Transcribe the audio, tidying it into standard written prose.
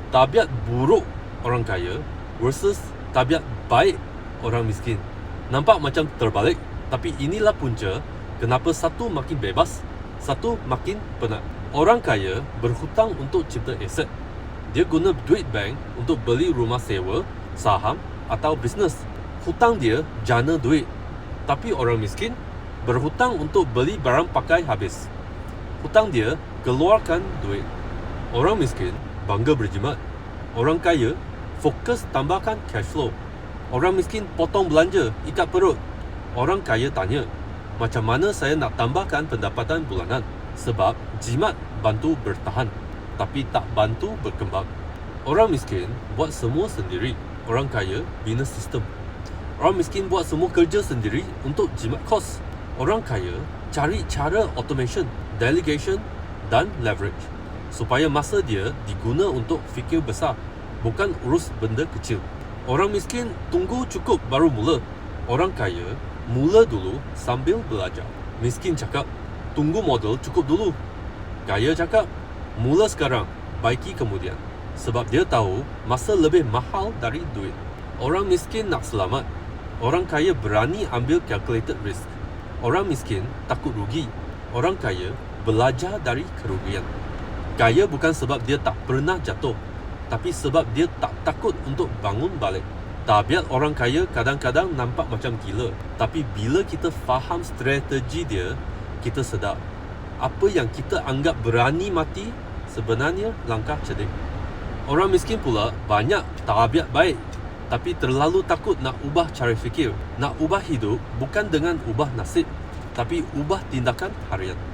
tabiat buruk orang kaya versus tabiat baik orang miskin. Nampak macam terbalik, tapi inilah punca kenapa satu makin bebas, satu makin penat. Orang kaya berhutang untuk cipta aset. Dia guna duit bank untuk beli rumah sewa, saham atau bisnes. Hutang dia jana duit. Tapi orang miskin berhutang untuk beli barang pakai habis. Hutang dia keluarkan duit. Orang miskin bangga berjimat. Orang kaya fokus tambahkan cash flow. Orang miskin potong belanja, ikat perut. Orang kaya tanya, macam mana saya nak tambahkan pendapatan bulanan? Sebab jimat bantu bertahan, tapi tak bantu berkembang. Orang miskin buat semua sendiri. Orang kaya bina sistem. Orang miskin buat semua kerja sendiri untuk jimat kos. Orang kaya cari cara automation, delegation dan leverage supaya masa dia diguna untuk fikir besar, bukan urus benda kecil. Orang miskin tunggu cukup baru mula. Orang kaya mula dulu sambil belajar. Miskin cakap, tunggu modal cukup dulu. Kaya cakap, mula sekarang, baiki kemudian. Sebab dia tahu masa lebih mahal dari duit. Orang miskin nak selamat. Orang kaya berani ambil calculated risk. Orang miskin takut rugi. Orang kaya belajar dari kerugian. Kaya bukan sebab dia tak pernah jatuh, tapi sebab dia tak takut untuk bangun balik. Tabiat orang kaya kadang-kadang nampak macam gila, tapi bila kita faham strategi dia, kita sedar apa yang kita anggap berani mati sebenarnya langkah cerdik. Orang miskin pula banyak tabiat baik, tapi terlalu takut nak ubah cara fikir. Nak ubah hidup bukan dengan ubah nasib, tapi ubah tindakan harian.